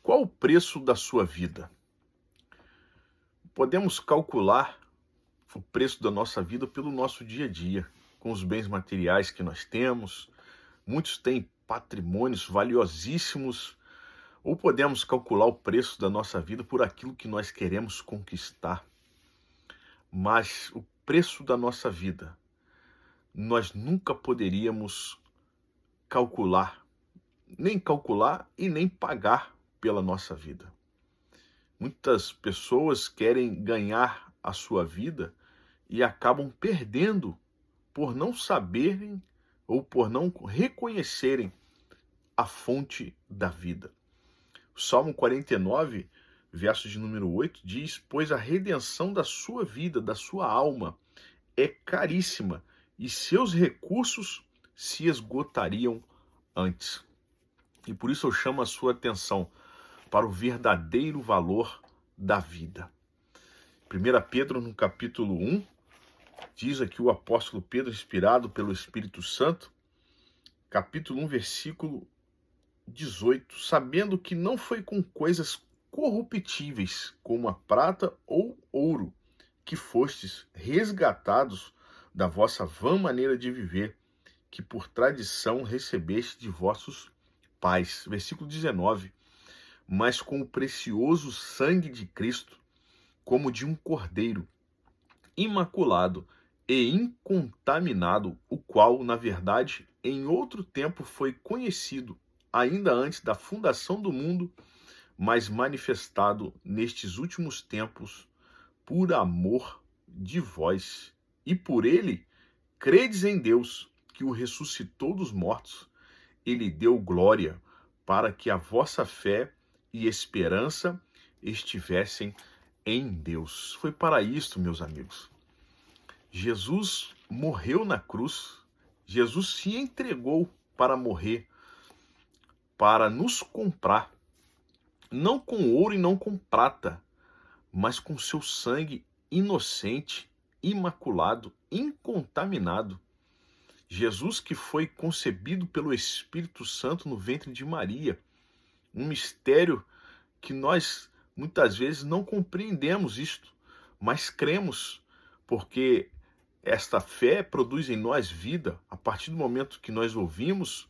Qual o preço da sua vida? Podemos calcular o preço da nossa vida pelo nosso dia a dia, com os bens materiais que nós temos. Muitos têm patrimônios valiosíssimos, ou podemos calcular o preço da nossa vida por aquilo que nós queremos conquistar. Mas o preço da nossa vida, nós nunca poderíamos calcular, nem calcular e nem pagar pela nossa vida. Muitas pessoas querem ganhar a sua vida e acabam perdendo por não saberem ou por não reconhecerem a fonte da vida. O Salmo 49, verso de número 8, diz: Pois a redenção da sua vida, da sua alma, é caríssima, e seus recursos se esgotariam antes. E por isso eu chamo a sua atenção para o verdadeiro valor da vida. 1 Pedro, no capítulo 1, diz aqui o apóstolo Pedro, inspirado pelo Espírito Santo, capítulo 1, versículo 18, sabendo que não foi com coisas corruptíveis, como a prata ou ouro, que fostes resgatados da vossa vã maneira de viver, que por tradição recebeste de vossos pais. Versículo 19, mas com o precioso sangue de Cristo, como de um cordeiro, imaculado e incontaminado, o qual, na verdade, em outro tempo foi conhecido, ainda antes da fundação do mundo, mas manifestado nestes últimos tempos, por amor de vós. E por ele, credes em Deus, que o ressuscitou dos mortos, e lhe deu glória, para que a vossa fé e esperança estivessem em Deus. Foi para isto, meus amigos. Jesus morreu na cruz, Jesus se entregou para morrer, para nos comprar, não com ouro e não com prata, mas com seu sangue inocente, imaculado, incontaminado. Jesus que foi concebido pelo Espírito Santo no ventre de Maria, um mistério que nós muitas vezes não compreendemos isto, mas cremos, porque esta fé produz em nós vida a partir do momento que nós ouvimos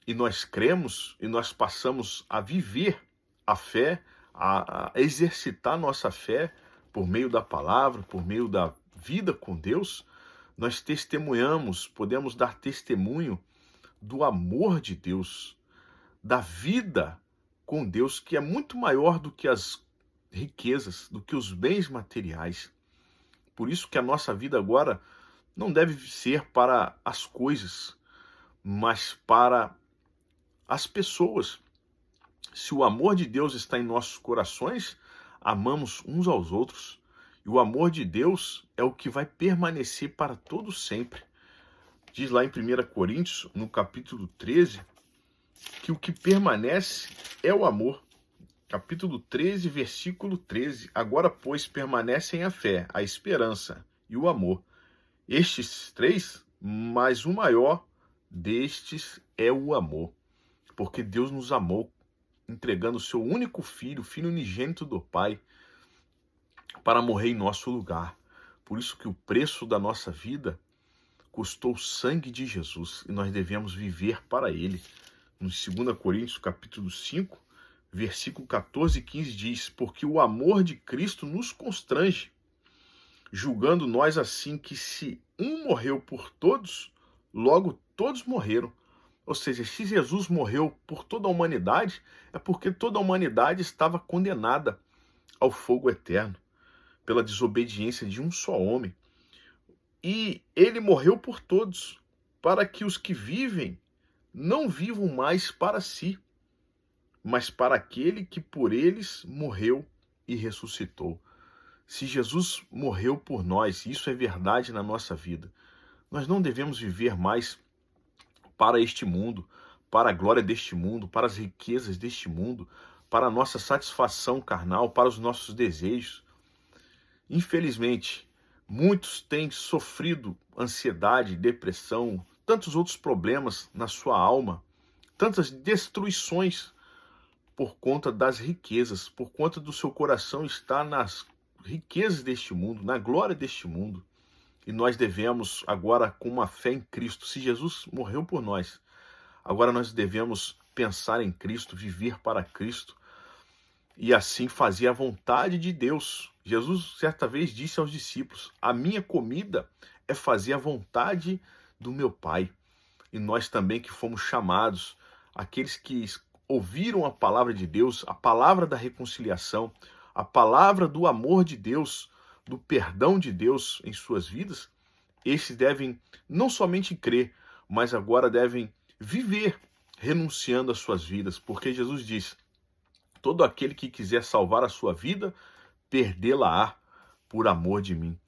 e nós cremos e nós passamos a viver a fé, a exercitar nossa fé por meio da palavra, por meio da vida com Deus. Nós testemunhamos, podemos dar testemunho do amor de Deus, da vida com Deus, que é muito maior do que as riquezas, do que os bens materiais. Por isso que a nossa vida agora não deve ser para as coisas, mas para as pessoas. Se o amor de Deus está em nossos corações, amamos uns aos outros. E o amor de Deus é o que vai permanecer para todo sempre. Diz lá em 1 Coríntios, no capítulo 13, que o que permanece é o amor. Capítulo 13, versículo 13. Agora, pois, permanecem a fé, a esperança e o amor. Estes três, mas o maior destes é o amor. Porque Deus nos amou, entregando o seu único filho, o filho unigênito do Pai, para morrer em nosso lugar. Por isso que o preço da nossa vida custou o sangue de Jesus e nós devemos viver para ele. No 2 Coríntios, capítulo 5, versículo 14 e 15 diz: porque o amor de Cristo nos constrange, julgando nós assim que se um morreu por todos, logo todos morreram. Ou seja, se Jesus morreu por toda a humanidade, é porque toda a humanidade estava condenada ao fogo eterno, pela desobediência de um só homem. E ele morreu por todos, para que os que vivem não vivam mais para si, mas para aquele que por eles morreu e ressuscitou. Se Jesus morreu por nós, isso é verdade na nossa vida, nós não devemos viver mais para este mundo, para a glória deste mundo, para as riquezas deste mundo, para a nossa satisfação carnal, para os nossos desejos. Infelizmente, muitos têm sofrido ansiedade, depressão, tantos outros problemas na sua alma, tantas destruições por conta das riquezas, por conta do seu coração estar nas riquezas deste mundo, na glória deste mundo. E nós devemos agora, com uma fé em Cristo, se Jesus morreu por nós, agora nós devemos pensar em Cristo, viver para Cristo e assim fazer a vontade de Deus. Jesus certa vez disse aos discípulos: a minha comida é fazer a vontade do meu Pai. E nós também que fomos chamados, aqueles que ouviram a palavra de Deus, a palavra da reconciliação, a palavra do amor de Deus, do perdão de Deus em suas vidas, esses devem não somente crer, mas agora devem viver renunciando às suas vidas, porque Jesus diz: todo aquele que quiser salvar a sua vida, perdê-la-á por amor de mim.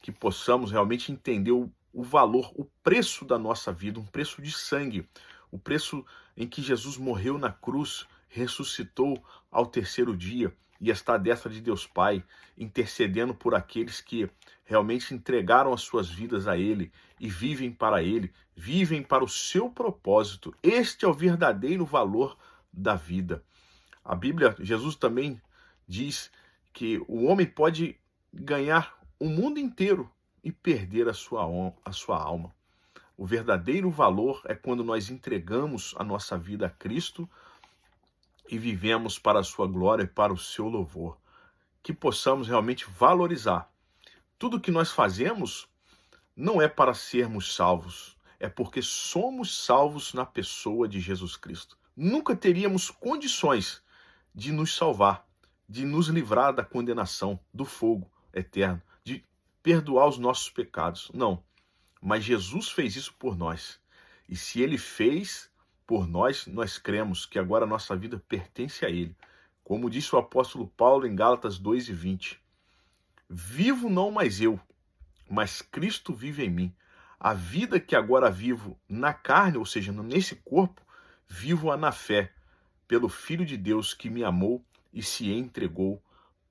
Que possamos realmente entender o valor, o preço da nossa vida, um preço de sangue, o preço em que Jesus morreu na cruz, ressuscitou ao terceiro dia e está à destra de Deus Pai, intercedendo por aqueles que realmente entregaram as suas vidas a Ele e vivem para Ele, vivem para o seu propósito. Este é o verdadeiro valor da vida. A Bíblia, Jesus também diz que o homem pode ganhar o mundo inteiro e perder a sua alma. O verdadeiro valor é quando nós entregamos a nossa vida a Cristo e vivemos para a sua glória e para o seu louvor. Que possamos realmente valorizar. Tudo que nós fazemos não é para sermos salvos, é porque somos salvos na pessoa de Jesus Cristo. Nunca teríamos condições de nos salvar, de nos livrar da condenação, do fogo eterno, de perdoar os nossos pecados. Não. Mas Jesus fez isso por nós. E se Ele fez por nós, nós cremos que agora a nossa vida pertence a Ele. Como disse o apóstolo Paulo em Gálatas 2:20. Vivo não mais eu, mas Cristo vive em mim. A vida que agora vivo na carne, ou seja, nesse corpo, vivo-a na fé, pelo Filho de Deus que me amou e se entregou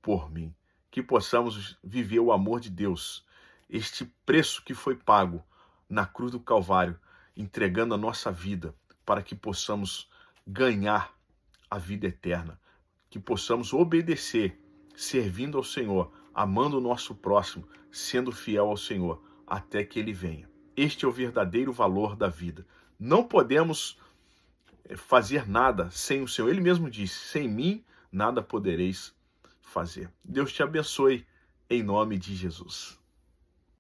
por mim. Que possamos viver o amor de Deus, este preço que foi pago na cruz do Calvário, entregando a nossa vida para que possamos ganhar a vida eterna, que possamos obedecer, servindo ao Senhor, amando o nosso próximo, sendo fiel ao Senhor, até que Ele venha. Este é o verdadeiro valor da vida. Não podemos fazer nada sem o Senhor. Ele mesmo disse: sem mim nada podereis fazer. Deus te abençoe, em nome de Jesus.